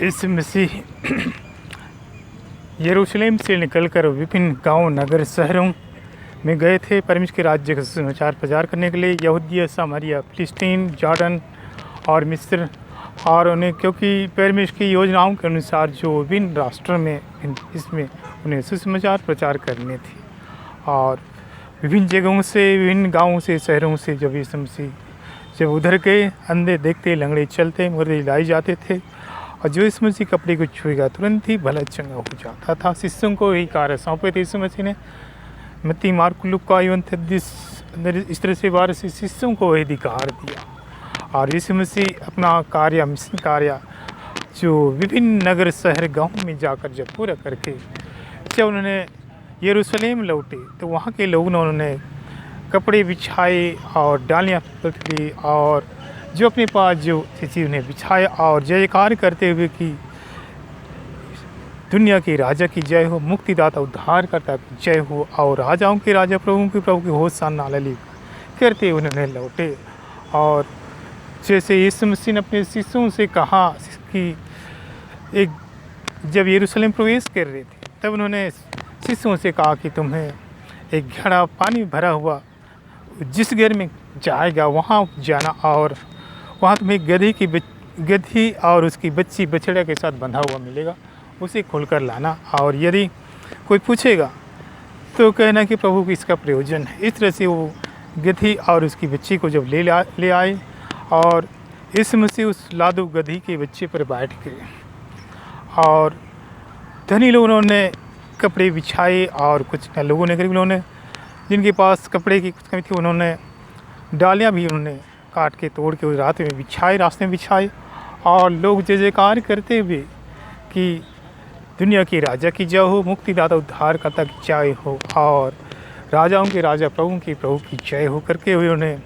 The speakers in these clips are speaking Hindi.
यीशु मसीह यरूशलेम से निकलकर विभिन्न गांव, नगर, शहरों में गए थे परमेश्वर के राज्य का सुसमाचार प्रचार करने के लिए। यहूदिया, सामरिया, फिलिस्तीन, जॉर्डन और मिस्र। और उन्हें क्योंकि परमेश्वर की योजनाओं के अनुसार जो विभिन्न राष्ट्रों में इसमें उन्हें सुसमाचार प्रचार करने थे, और विभिन्न जगहों से, विभिन्न गाँवों से, शहरों से जब यीशु मसीह जब उधर गए, अंधे देखते, लंगड़े चलते, मुर्दे लाए जाते थे, और जो यीशु मसीह कपड़े को छुएगा तुरंत ही भला चंगा हो जाता था। शिष्यों को यही कार्य सौंपे थे यीशु मसीह ने। मत्ती, मार्क, लूका, यूहन्ना 23 इस तरह से 12 से शिष्यों को वही अधिकार दिया। और यीशु मसीह अपना कार्य, मिशन कार्य जो विभिन्न नगर, शहर, गाँव में जाकर जब पूरा करके जब उन्होंने यरूशलेम लौटे तो वहाँ के लोगों ने उन्होंने कपड़े बिछाए और डालियाँ पकड़ी, और जो अपने पास जो चीज़ उन्हें बिछाए और जयकार करते हुए कि दुनिया के राजा की जय हो, मुक्तिदाता उद्धारकर्ता की जय हो, और राजाओं के राजा, प्रभु के होशाना हालेलुया करते उन्होंने लौटे। और जैसे यीशु मसीह ने अपने शिष्यों से कहा कि एक जब यरूशलेम प्रवेश कर रहे थे तब उन्होंने शिष्यों से कहा कि तुम्हें एक घड़ा पानी भरा हुआ जिस घर में जाएगा वहाँ जाना, और वहाँ तुम्हें गधी और उसकी बच्ची बछड़ा के साथ बंधा हुआ मिलेगा, उसे खोलकर लाना, और यदि कोई पूछेगा तो कहना कि प्रभु को इसका प्रयोजन है। इस तरह से वो गधी और उसकी बच्ची को जब ले आए, और यीशु मसीह उस लादू गधी के बच्चे पर बैठ गए, और धनी लोगों ने कपड़े बिछाए, और कुछ लोगों ने, गरीब लोगों ने, जिनके पास कपड़े की कुछ कमी थी, उन्होंने डालियाँ भी उन्होंने काट के तोड़ के उस रास्ते में बिछाए, और लोग जय जयकार करते हुए कि दुनिया के राजा की जय हो, मुक्तिदाता उद्धारकर्ता की जय हो, और राजाओं के राजा, प्रभु की जय हो करके हुए उन्हें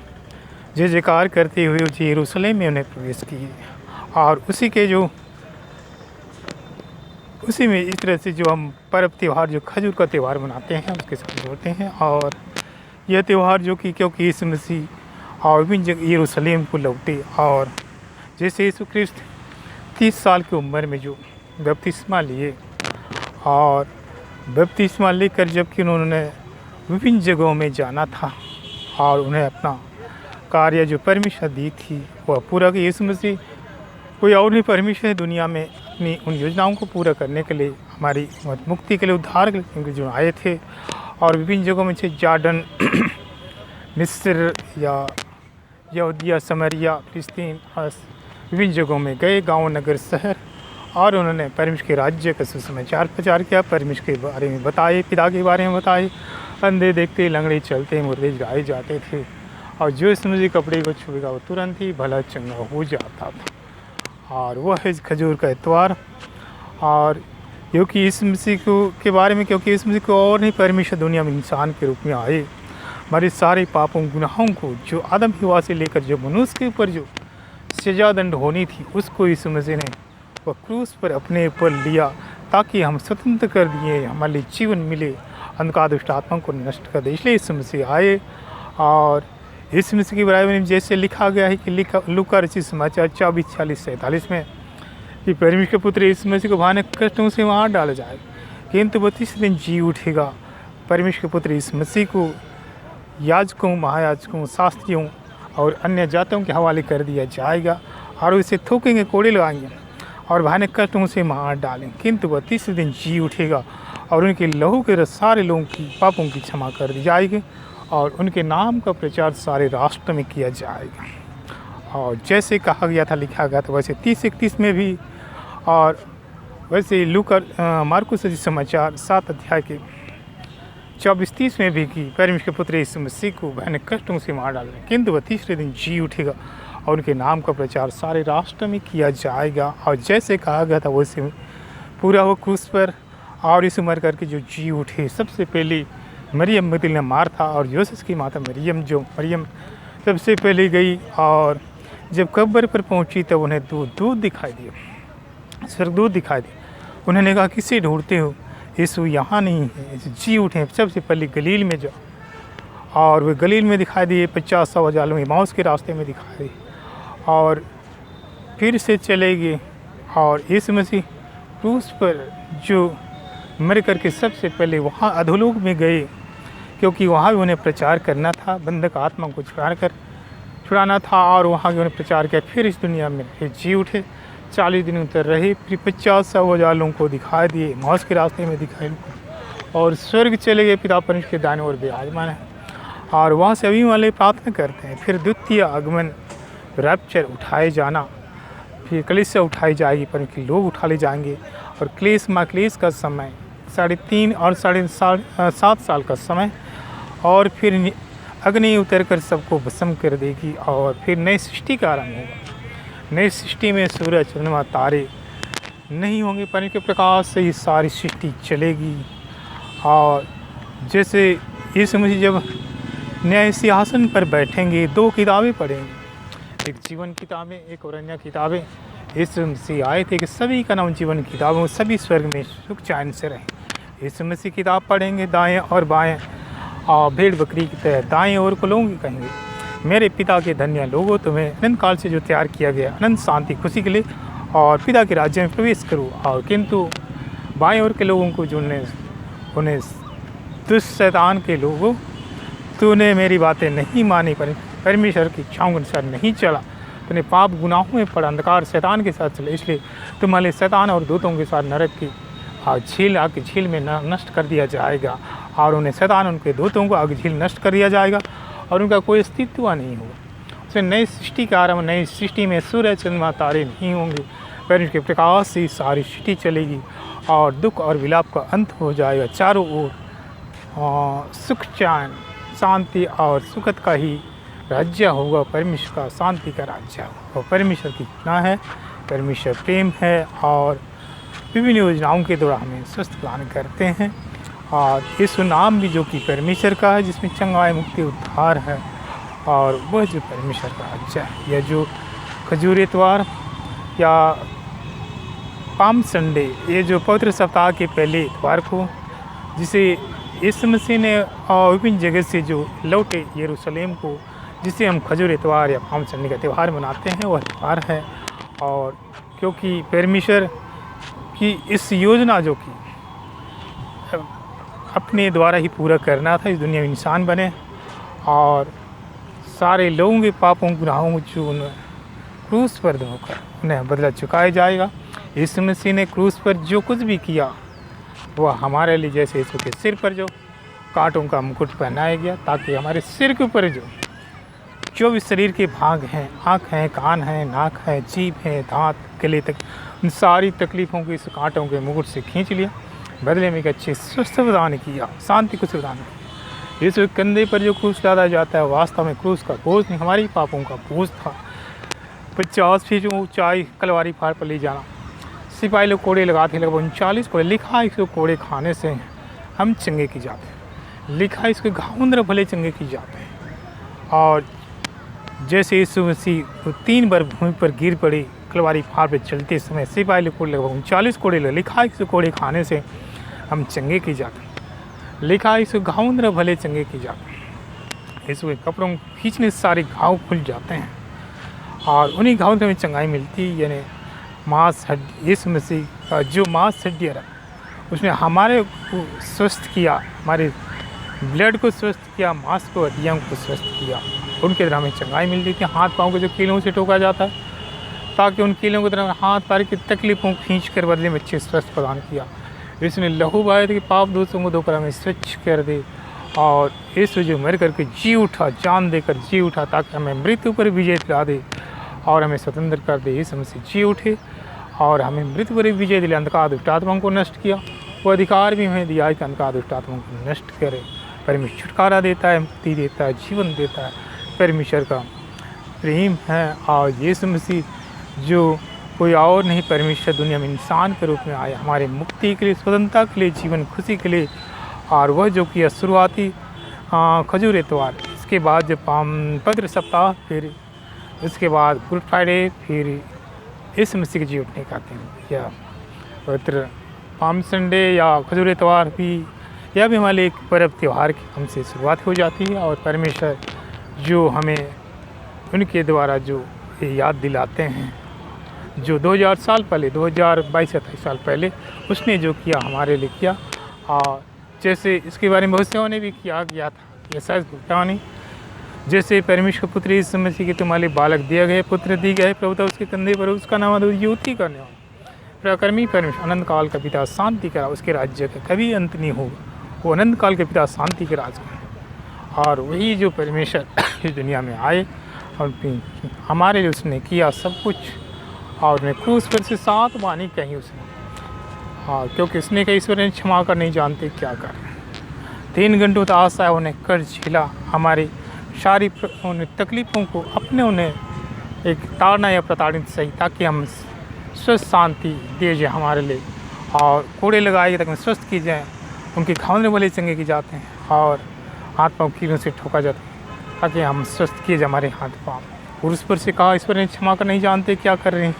जय जयकार करते हुए यरूशलेम में उन्हें प्रवेश किए। और उसी में इस तरह से जो हम पर्व त्यौहार, जो खजूर का त्यौहार मनाते हैं, उसके साथ जोड़ते हैं। और यह त्यौहार जो कि क्योंकि यीशु मसीह और विभिन्न जगह यरूशलेम को लौटे, और जैसे यीशु ख्रिस्त 30 साल की उम्र में जो बपतिस्मा लिए, और बपतिस्मा लेकर जबकि उन्होंने विभिन्न जगहों में जाना था और उन्हें अपना कार्य जो परमेश्वर दी थी वह पूरा कि यीशु मसीह कोई और नहीं, परमेश्वर है दुनिया में अपनी उन योजनाओं को पूरा करने के लिए, हमारी मुक्ति के लिए, उद्धार के लिए जो आए थे। और विभिन्न जगहों में जॉर्डन, मिस्र या यहूदिया, सामरिया, फिलिस्तीन, विभिन्न जगहों में गए, गांव, नगर, शहर, और उन्होंने परमेश्वर के राज्य का सुसमाचार प्रचार किया, परमेश्वर के बारे में बताए, पिता के बारे में बताए। अंधे देखते, लंगड़े चलते, मुर्दे लाए जाते थे, और जो यीशु मसीह कपड़े को छुएगा वो तुरंत ही भला चंगा हो जाता था। और वह है खजूर का इतवार। और क्योंकि यीशु मसीह के बारे में, क्योंकि यीशु मसीह को और नहीं, परमेश्वर दुनिया में इंसान के रूप में आए, हमारे सारे पापों, गुनाहों को, जो आदम हवा से लेकर जो मनुष्य के ऊपर जो सजा दंड होनी थी, उसको यीशु मसीह ने वह क्रूस पर अपने ऊपर लिया, ताकि हम स्वतंत्र कर दिए, हमारे लिए जीवन मिले, अंधकार दुष्ट आत्मा को नष्ट कर दे। इसलिए यीशु मसीह आए। और यीशु मसीह के बारे में जैसे लिखा गया है कि लूका रचित समाचार 24:46-47 में कि परमेश्वर के पुत्र यीशु मसीह को भयानक कष्टों से वहाँ डाला जाए, किंतु वो तीसरे दिन जी उठेगा। परमेश्वर के पुत्र यीशु मसीह को याजकों, महायाजकों, शास्त्रियों और अन्य जातियों के हवाले कर दिया जाएगा, और उसे थूकेंगे, कोड़े लगाएंगे और भयानक कष्टों से मार डालेंगे, किंतु वह तीसरे दिन जी उठेगा, और उनके लहू के सारे लोगों की पापों की क्षमा कर दी जाएगी, और उनके नाम का प्रचार सारे राष्ट्र में किया जाएगा। और जैसे कहा गया था, लिखा गया था, वैसे 30-31 में भी, और वैसे लूका, मार्कुस समाचार 7 अध्याय के 24-30 में भी कि परमेश्वर के पुत्र यीशु मसीह को भयानक कष्टों से मार डालेंगे, किंतु वह तीसरे दिन जी उठेगा, और उनके नाम का प्रचार सारे राष्ट्र में किया जाएगा। और जैसे कहा गया था वैसे पूरा हो क्रूस पर, और इस उम्र करके जो जी उठे। सबसे पहले मरियम मगदलीना मार्था और यूसुफ की माता मरियम सबसे पहले गई, और जब कब्र पर पहुंची तब उन्हें दूध दिखाई दिया, स्वर्गदूत दिखाई दिया। उन्होंने कहा, किसे ढूंढते हो? यीशु यहाँ नहीं है, जी उठे, सबसे पहले गलील में जाओ। और वे गलील में दिखाई दिए, 50-100 हज़ार लोग एमाउस के रास्ते में दिखाई दिए, और फिर से चले गए, और यीशु मसीह क्रूस पर जो मर कर के सबसे पहले वहाँ अधोलोक में गए, क्योंकि वहाँ भी उन्हें प्रचार करना था, बंधक आत्मा को छुड़ाना था, और वहाँ भी उन्हें प्रचार किया। फिर इस दुनिया में जी उठे, 40 दिन उतर रहे, फिर 50,000 लोगों को दिखाई दिए, मौत के रास्ते में दिखाई, और स्वर्ग चले गए, पिता परमेश्वर के दाहिने ओर विराजमान है। और वहाँ से अभी वाले प्रार्थना करते हैं। फिर द्वितीय आगमन, रैप्चर, उठाए जाना, फिर कलीसिया उठाई जाएगी, परमेश्वर के लोग उठा ले जाएंगे, और क्लेश महाक्लेश का समय 3.5 और 7 साल का समय, और फिर अग्नि उतर कर सबको भस्म कर देगी, और फिर नई सृष्टि का आरंभ होगा। नई सृष्टि में सूरज, चंद्रमा, तारे नहीं होंगे, परमेश्वर के प्रकाश से ही सारी सृष्टि चलेगी। और जैसे यीशु मसीह जब न्याय सिंहासन पर बैठेंगे, 2 किताबें पढ़ेंगे, एक जीवन किताबें, एक और अन्य किताबें। यीशु मसीह आए थे कि सभी का नाम जीवन किताबों, सभी स्वर्ग में सुख चैन से रहें। यीशु मसीह किताब पढ़ेंगे, दाएं और बाएं, और भेड़ बकरी की तरह दाएं ओर को लोग कहेंगे, मेरे पिता के धन्य लोगों, तुम्हें अनंत काल से जो तैयार किया गया अनंत शांति खुशी के लिए, और पिता के राज्य में प्रवेश करो। और किंतु बाएं ओर के लोगों को, जो उन्हें दुष्ट शैतान के लोगों, तूने मेरी बातें नहीं मानी, परमेश्वर की इच्छाओं के अनुसार नहीं चला, तूने पाप गुनाहों में पड़ा, अंधकार शैतान के साथ चले, इसलिए तुम्हारे शैतान और दूतों के साथ नरक की आग की झील में नष्ट कर दिया जाएगा। और उन्हें शैतान, उनके दूतों को आग झील नष्ट कर दिया जाएगा, और उनका कोई अस्तित्व नहीं होगा। उसमें नई सृष्टि का आरंभ, नई सृष्टि में सूर्य, चंद्रमा, तारे नहीं होंगे, परमेश्वर के प्रकाश से सारी सृष्टि चलेगी, और दुख और विलाप का अंत हो जाएगा। चारों ओर सुख, चैन, शांति और सुखद का ही राज्य होगा, परमेश्वर का शांति का राज्य होगा। और परमेश्वर की योजना है, परमेश्वर प्रेम है, और विभिन्न योजनाओं के द्वारा हमें स्वस्थ प्रदान करते हैं। और यीशु नाम भी जो कि परमेश्वर का है, जिसमें चंगाई, मुक्ति, उद्धार है, और वह जो परमेश्वर का राज्य है। यह जो खजूर इतवार या पाम संडे, ये जो पवित्र सप्ताह के पहले इतवार को, जिसे यीशु मसीह ने विभिन्न जगह से जो लौटे यरूशलेम को, जिसे हम खजूर इतवार या पाम संडे का त्यौहार मनाते हैं, वह त्यौहार है। और क्योंकि परमेश्वर की इस योजना जो कि अपने द्वारा ही पूरा करना था, इस दुनिया में इंसान बने, और सारे लोगों के पापों गुनाहों जो उन्हें क्रूस पर धोकर उन्हें बदला चुकाया जाएगा। यीशु मसीह ने क्रूस पर जो कुछ भी किया, वह हमारे लिए, जैसे यीशु के सिर पर जो कांटों का मुकुट पहनाया गया, ताकि हमारे सिर के ऊपर जो भी शरीर के भाग हैं, आँख हैं, कान हैं, नाक है, जीभ है, दांत, गले तक, उन सारी तकलीफ़ों को इस कांटों के मुकुट से खींच लिया, बदले में एक अच्छे स्वस्थ प्रदान किया, शांति को प्रदान किया। यीशु के कंधे पर जो क्रूस डाला जाता है, वास्तव में क्रूस का बोझ नहीं, हमारी पापों का बोझ था। 50 फीट ऊंचाई कलवारी फाड़ पर ले जाना, सिपाही लोग कोड़े लगाते, लगभग 39 कोड़े। लिखा है इसको कोड़े खाने से हम चंगे की जाते हैं, लिखा है इसको घावंद भले चंगे की जाते हैं। और जैसे यीशु मसीह 3 बार भूमि पर गिर पड़े कलवारी फाड़ पर चलते समय, सिपाही लोग कोड़े लगभग 39 कोड़े लगे। लिखा है इसको कोड़े खाने से हम चंगे की जाते हैं, लिखा है इसको घावंद भले चंगे की जाते हैं। यीशु के कपड़ों को खींचने से सारे घाव खुल जाते हैं, और उन्हीं घावों से हमें चंगाई मिलती है। यानी मांस हड्डी, यीशु मसीह का जो मांस हड्डियाँ रहा, उसने हमारे को स्वस्थ किया, हमारे ब्लड को स्वस्थ किया, मांस को, हड्डियों को स्वस्थ किया। उनके द्वारा हमें चंगाई मिलती थी। हाथ पाँव को जो कीलों से टोका जाता है, ताकि उन कीलों की तरह हाथ पैर की तकलीफ़ों को खींच कर बदले में अच्छे स्वस्थ प्रदान किया। इसने लहू बहाया था कि पाप दोषों को धोकर हमें स्वच्छ कर दे। और यीशु जो मर करके जी उठा, जान देकर जी उठा, ताकि हमें मृत्यु पर विजय दिला दे और हमें स्वतंत्र कर दे। यीशु मसीह जी उठे और हमें मृत्यु पर विजय दिला, अंधकार दुष्ट आत्माओं को नष्ट किया। वो अधिकार भी हमें दिया कि अंधकार दुष्ट आत्माओं को नष्ट करे। परमेश्वर छुटकारा देता है, मुक्ति देता है, जीवन देता है। परमेश्वर का प्रेम है। और यीशु मसीह जो कोई और नहीं, परमेश्वर दुनिया में इंसान के रूप में आया हमारे मुक्ति के लिए, स्वतंत्रता के लिए, जीवन खुशी के लिए। और वह जो किया शुरुआती खजूर इतवार, इसके बाद जब पवित्र सप्ताह, फिर इसके बाद गुड फ्राइडे, फिर यीशु मसीह के जी उठने का दिन, या पवित्र पाम संडे या खजूर इतवार भी, यह भी हमारे एक पर्व त्यौहार की हमसे शुरुआत हो जाती है। और परमेश्वर जो हमें उनके द्वारा जो याद दिलाते हैं, जो 2000 साल पहले 2022-27 साल पहले उसने जो किया हमारे लिए किया। और जैसे इसके बारे में भविष्यवाणी ने भी किया गया था, ये सच भविष्यवाणी, जैसे परमेश्वर के पुत्र यीशु मसीह के तुम्हारे बालक दिया गया, पुत्र दी गए, प्रभुता उसके कंधे पर, उसका नाम युति करने वाला प्रकर्मी परमेश्वर, अनंत काल का पिता, शांति का, उसके राज्य का कभी अंत नहीं होगा। वो अनंत काल के पिता, शांति के राज का, और वही जो परमेश्वर इस दुनिया में आए और हमारे लिए उसने किया सब कुछ। और उन्हें क्रूस पर से 7 वाणी कही उसने, हाँ, क्योंकि उसने कहा ईश्वर ने क्षमा कर नहीं जानते क्या कर। 3 घंटों तक आशा उन्हें कर झेला, हमारी सारी उन्हें तकलीफ़ों को अपने उन्हें एक ताड़ना या प्रताड़ित सही, ताकि हम स्वस्थ शांति दिए जाए हमारे लिए, और कोड़े लगाए ताकि स्वस्थ की जाए। उनके खाने वाले चंगे की जाते हैं और हाथ पाँव कीलों से ठोका जाता है, ताकि हम स्वस्थ किए जाए हमारे हाथ पाँव। और उस पर से कहा ईश्वर ने क्षमा कर नहीं जानते क्या कर रहे हैं।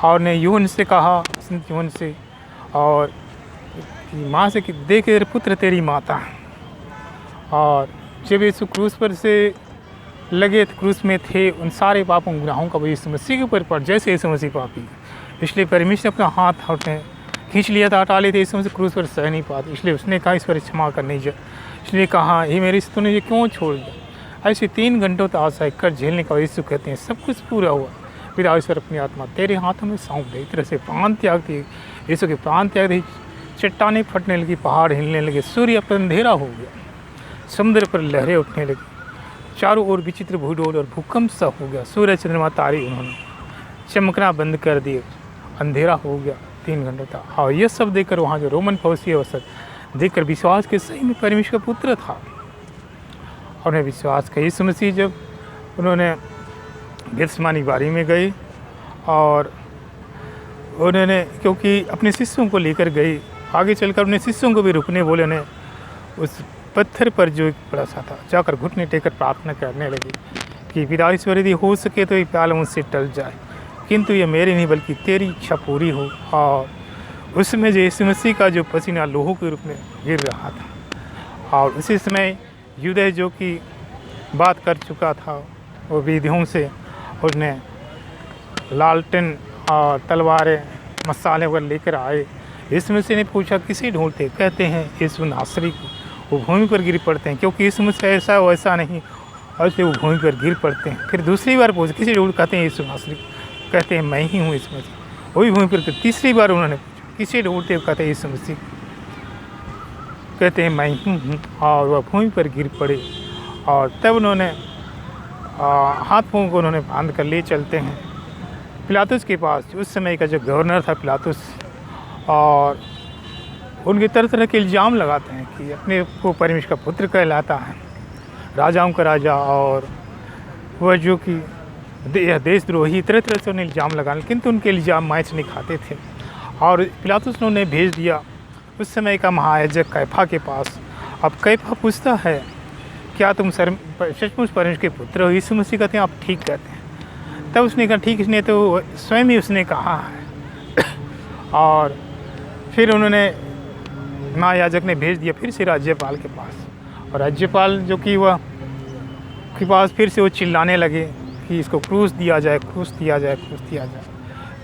और ने यूहन से कहा, यूहन से और माँ से कि देख तेरे पुत्र तेरी माता। और जब यीशु क्रूस पर से लगे, क्रूस में थे, उन सारे पापों गुनाहों का वो यीशु मसीह के ऊपर पड़, जैसे यीशु मसीह पापी, इसलिए परमेश्वर ने अपना हाथ उठे खींच लिया था, हटा लिए थे, यीशु मसीह क्रूस पर सह नहीं पाते, इसलिए उसने कहा इस पर क्षमा कर नहीं जा। इसलिए कहा ये मेरी तूने ये क्यों छोड़ दिया। ऐसे 3 घंटों तक आशा कर झेलने का यीशु कहते हैं सब कुछ पूरा हुआ, फिर ईश्वर अपनी आत्मा तेरे हाथों में सौंप दे। इस तरह से प्राण त्याग दिए, यीशु के प्राण त्याग दी, चट्टानें फटने लगी, पहाड़ हिलने लगे, सूर्य पर अंधेरा हो गया, समुद्र पर लहरें उठने लगी, चारों ओर विचित्र भूडोल और भूकंप सा हो गया, सूर्य चंद्रमा तारे उन्होंने चमकना बंद कर दिए, अंधेरा हो गया 3 घंटों तक। और ये सब देखकर वहाँ जो रोमन फौजी अवसर देखकर विश्वास के सही में परमेश्वर का पुत्र था, और उन्हें विश्वास का यीशु मसीह जब उन्होंने गेत्सेमानी बारी में गए और उन्होंने क्योंकि अपने शिष्यों को लेकर गए, आगे चलकर अपने शिष्यों को भी रुकने बोले, उन्हें उस पत्थर पर जो एक बड़ा सा था जाकर घुटने टेकर प्रार्थना करने लगे कि पिता ईश्वर यदि हो सके तो ये प्याला मुझसे टल जाए, किंतु ये मेरी नहीं बल्कि तेरी इच्छा पूरी हो। और उसमें जो यीशु मसीह का जो पसीना लोहों के रूप में गिर रहा था, और उसी समय यूदा जो कि बात कर चुका था वो विधियों से, उसने लालटेन और तलवारें मसाले वगैरह लेकर आए। यीशु मसीह ने पूछा किसे ढूंढते, कहते हैं यीशु नासरी को। वो भूमि पर गिर पड़ते हैं, क्योंकि यीशु मसीह ऐसा वैसा नहीं, और इसलिए वो भूमि पर गिर पड़ते हैं। फिर दूसरी बार पूछा किसे ढूंढ, कहते हैं यीशु नासरी, कहते हैं मैं ही हूँ यीशु मसीह। वही भूमि पर तीसरी बार उन्होंने पूछा किसे ढूंढते, कहते हैं यीशु मसीह, कहते हैं मैं ही हूँ, और वह भूमि पर गिर पड़े। और तब उन्होंने हाथ पाँव को उन्होंने बांध कर ले चलते हैं पिलातुस के पास, उस समय का जो गवर्नर था पिलातुस, और उनके तरह तरह के इल्ज़ाम लगाते हैं कि अपने को परमेश्वर का पुत्र कहलाता है, राजाओं का राजा, और वह जो कि देशद्रोही, तरह तरह से उन्हें इल्ज़ाम लगाने, किंतु उनके इल्ज़ाम मैच नहीं खाते थे। और पिलातुस ने उन्हें भेज दिया उस समय का महायाजक कैफा के पास। अब कैफा पूछता है क्या तुम सचमुच परमेश्वर के पुत्र हो? यीशु मसीह कहते हैं आप ठीक कहते हैं। तब उसने कहा ठीक, इसने तो स्वयं ही उसने कहा है। और फिर उन्होंने महायाजक ने भेज दिया फिर से राज्यपाल के पास, और राज्यपाल जो कि वह के पास फिर से वो चिल्लाने लगे कि इसको क्रूस दिया जाए, क्रूस दिया जाए, क्रूस दिया जाए।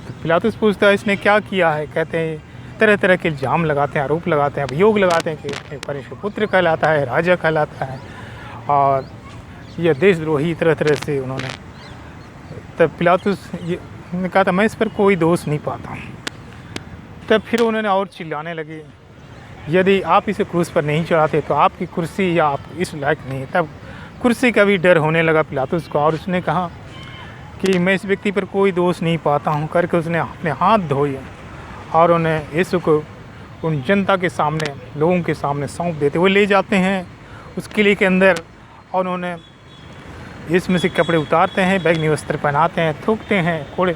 तो पिलातुस पूछता है इसने क्या किया है? कहते हैं तरह तरह के इल्ज़ाम लगाते हैं, आरोप लगाते हैं, अभियोग लगाते हैं कि परमेश्वर पुत्र कहलाता है, राजा कहलाता है, और यह देशद्रोही, तरह तरह से उन्होंने। तब पिलातुस ये ने कहा था मैं इस पर कोई दोष नहीं पाता। तब फिर उन्होंने और चिल्लाने लगे यदि आप इसे क्रूस पर नहीं चढ़ाते तो आपकी कुर्सी या आप इस लायक नहीं। तब कुर्सी का भी डर होने लगा पिलातुस को, और उसने कहा कि मैं इस व्यक्ति पर कोई दोष नहीं पाता हूँ करके उसने अपने हाथ धोए और उन्हें यीशु को उन जनता के सामने, लोगों के सामने सौंप देते। वो ले जाते हैं उस किले के अंदर, और उन्होंने यीशु मसीह के कपड़े उतारते हैं, बैगनी वस्त्र पहनाते हैं, थूकते हैं, कोड़े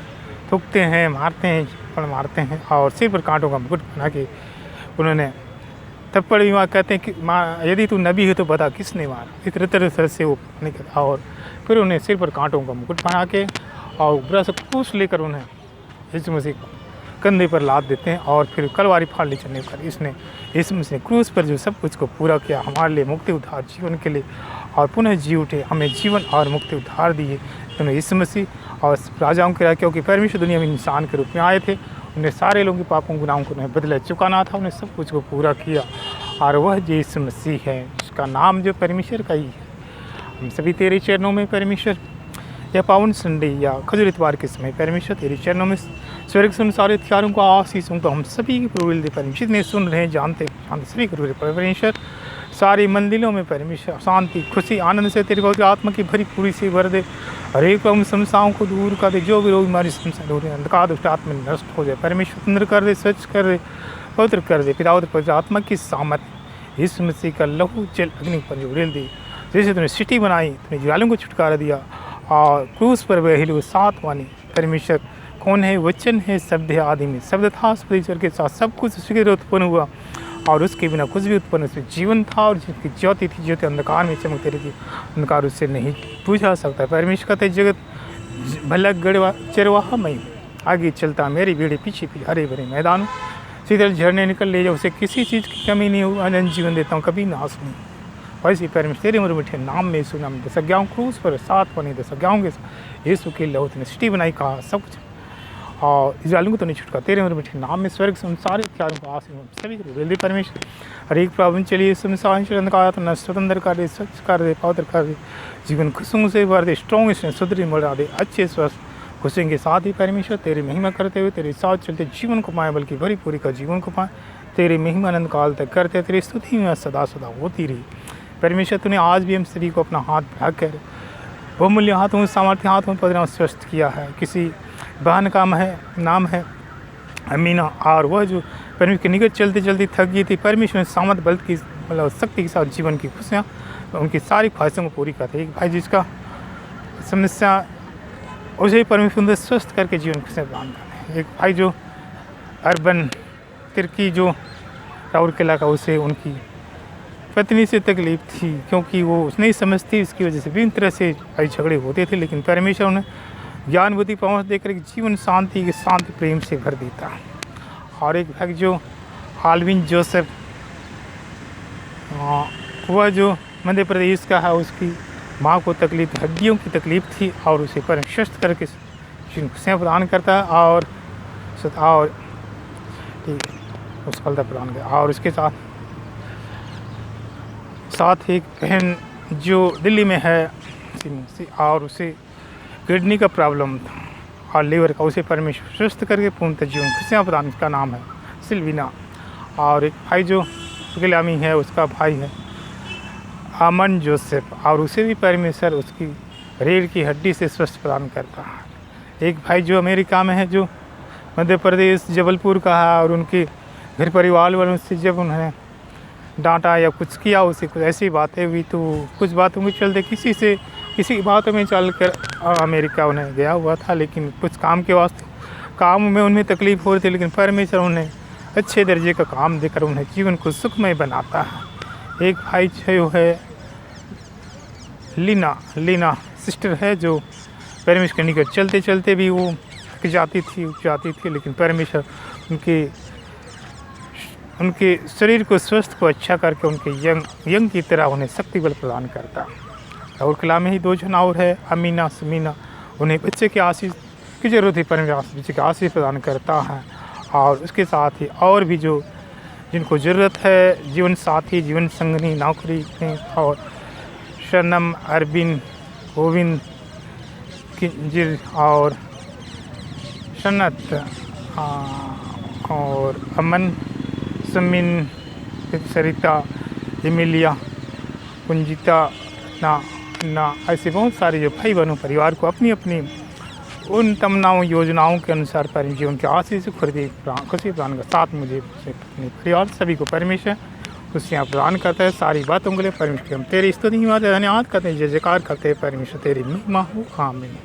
थूकते हैं, मारते हैं, थप्पड़ मारते हैं, और सिर पर कांटों का मुकुट बना के उन्होंने थप्पड़ भी मार। कहते हैं कि यदि तू नबी है तो बता किसने मारा। इस तरह से वो निकला, और फिर उन्हें सिर पर कांटों का मुकुट बना के और बड़ा सा क्रूस लेकर उन्हें यीशु मसीह कंधे पर लाद देते हैं, और फिर कलवारी फाड़ ले चलने पर इसने यीशु मसीह क्रूस पर जो सब कुछ को पूरा किया हमारे लिए, मुक्ति उद्धार जीवन के लिए, और पुनः जी उठे, हमें जीवन और मुक्ति उद्धार दिए। तो यीशु मसीह और राजाओं के राजा, क्योंकि परमेश्वर दुनिया में इंसान के रूप में आए थे, उन्हें सारे लोगों के पापों गुनाहों को उन्हें बदला चुकाना था, उन्हें सब कुछ को पूरा किया, और वह यीशु मसीह है, उसका नाम जो परमेश्वर का ही है। हम सभी तेरे चरणों में परमेश्वर, या पावन संडे या खजूर इतवार के समय परमेश्वर तेरे चरणों में स्वर्ग से उन सारे हथियारों को आशीषों को हम सभी की प्रभु दे परमेश्वर ने सुन रहे हैं, जानते सभी को परमेश्वर सारे मंदिरों में परमेश्वर शांति खुशी आनंद से तेरे पवित्र आत्मा की भरी पूरी से भर दे, हर एक उन समस्याओं को दूर कर दे, जो भी रोग हमारी समस्या दूर है, अंधकार दुष्ट आत्मा नष्ट हो जाए, परमेश्वर सुंदर कर दे, स्वच्छ कर दे, पवित्र कर दे। पिता और पवित्र आत्मा की सामर्थ यीशु मसीह का लहू जल अग्नि पर जो उड़ेल दी, जैसे तूने सिटी बनाई, तूने ज्वालों को छुटकारा दिया, और क्रूस पर वह हिलो सात वाणी परमेश्वर कौन है, वचन है, शब्द है, आदि में शब्द था, ईश्वर के साथ सब कुछ उसके उत्पन्न हुआ, और उसके बिना कुछ भी उत्पन्न, उसमें जीवन था, और जिसकी ज्योति थी, ज्योति अंधकार में चमकती रहती, अंधकार उससे नहीं पूछा सकता। परमेश्वर कहते जगत भला गड़वा चरवाहा मैं आगे चलता, मेरी बेड़े पीछे पीछे हरे भरे मैदानों सीधे झरने निकल ले जाओ, उसे किसी चीज़ की कमी नहीं हो, अनंत जीवन देता हूँ, कभी नाश नहीं। वैसे परमेश्वर तेरे मर मिठे नाम में यीशु नाम दस आज्ञाओं क्रूस पर सात बने, 10 आज्ञाओं के यीशु के लहू ने सिटी बनाई, कहा सब कुछ, और इस्राएलियों को तो नहीं छुटका, तेरे मर मिठे नाम में स्वर्ग से उन सारे हथियारों को आशीष सभी को बेल दे परमेश्वर। हर एक प्रॉब्लम चलिए अंधकार स्वतंत्र कर दे, स्वच्छ कर दे, पवित्र कर दे, जीवन खुशियों से भर दे, स्ट्रॉन्ग सुदृढ़ बढ़ा दे, अच्छे स्वस्थ खुशियों के साथ ही परमेश्वर तेरी महिमा करते हुए तेरे साथ चलते जीवन को पाए, बल्कि भरी पूरी का जीवन को पाए, तेरी महिमा अनंत काल तक करते, तेरी स्तुति में सदा सदा होती रही। परमेश्वर तूने आज भी हम सभी को अपना हाथ बढ़ाकर बहुमूल्य हाथों सामर्थ्य हाथों पर स्वस्थ किया है। किसी बहन का नाम है अमीना, और वह जो परमेश्वर के निकट चलते चलते थक गई थी, परमेश्वर ने सामर्थ बल की मतलब शक्ति के साथ जीवन की खुशियाँ उनकी सारी ख्वाहिशों को पूरी करते। एक भाई जिसका समस्या उसे परमेश्वर स्वस्थ करके जीवन खुशियाँ प्रदान करते। एक भाई जो अर्बन तिरकी जो राउरकेला का, उसे उनकी पत्नी से तकलीफ थी, क्योंकि वो नहीं समझती, इसकी वजह से विभिन्न तरह से भाई झगड़े होते थे, लेकिन परमेश्वर उन्हें ज्ञान बुद्धि पहुँच देकर जीवन शांति प्रेम से भर देता। और एक भाई जो आल्विन जोसेफ, वह जो मध्य प्रदेश का है, उसकी माँ को तकलीफ हड्डियों की तकलीफ थी, और उसे परमेश्वर स्वस्थ करके खुशियाँ प्रदान करता है, और ठीक है सफलता प्रदान करता। और उसके साथ एक बहन जो दिल्ली में है, और उसे किडनी का प्रॉब्लम था और लीवर का, उसे परमेश्वर स्वस्थ करके पूर्णतः जीवन खुशियाँ प्रदान, इसका नाम है सिल्वीना। और एक भाई जो गुलामी है, उसका भाई है अमन जोसेफ, और उसे भी परमेश्वर उसकी रीढ़ की हड्डी से स्वस्थ प्रदान करता है। एक भाई जो अमेरिका में है, जो मध्य प्रदेश जबलपुर का है, और उनके घर परिवार वालों से जब उन्हें डांटा या कुछ किया, उसे कुछ ऐसी बातें हुई, तो कुछ बातों में चलते किसी बातों में चलकर अमेरिका उन्हें गया हुआ था, लेकिन कुछ काम के वास्ते काम में उन्हें तकलीफ हो रही थी, लेकिन परमेश्वर उन्हें अच्छे दर्जे का काम देकर उन्हें जीवन को सुखमय बनाता है। एक भाई जो है लीना सिस्टर है, जो परमेश्वर के निकट चलते चलते भी वो जाती थी, लेकिन परमेश्वर उनके शरीर को स्वस्थ को अच्छा करके उनके यंग की तरह उन्हें शक्ति बल प्रदान करता। और किला में ही 2 जन और है अमीना समीना, उन्हें बच्चे की आशीष की ज़रूरत है, परमेश्वर बच्चे की आशीष प्रदान करता है। और उसके साथ ही और भी जो जिनको ज़रूरत है, जीवन साथी, जीवन संगनी, नौकरी में, और शनम, अरबिन, गोविंद, किंजिर और सन्नत, और अमन, समिन, सरिता, एमिलिया, कुंजिता, ना ऐसे बहुत सारे जो भाई बहनों परिवार को अपनी अपनी उन तमन्नाओं योजनाओं के अनुसार पर जीवन के आशीष से खुशी प्रदान कर साथ मुझे अपने परिवार सभी को परमेश्वर खुशियाँ प्रदान करता है। सारी बातों के लिए परमेश्वर हम तेरी स्तुति धन्यवाद करते हैं, जय जयकार करते हैं, परमेश्वर तेरी महिमा हो। आमीन।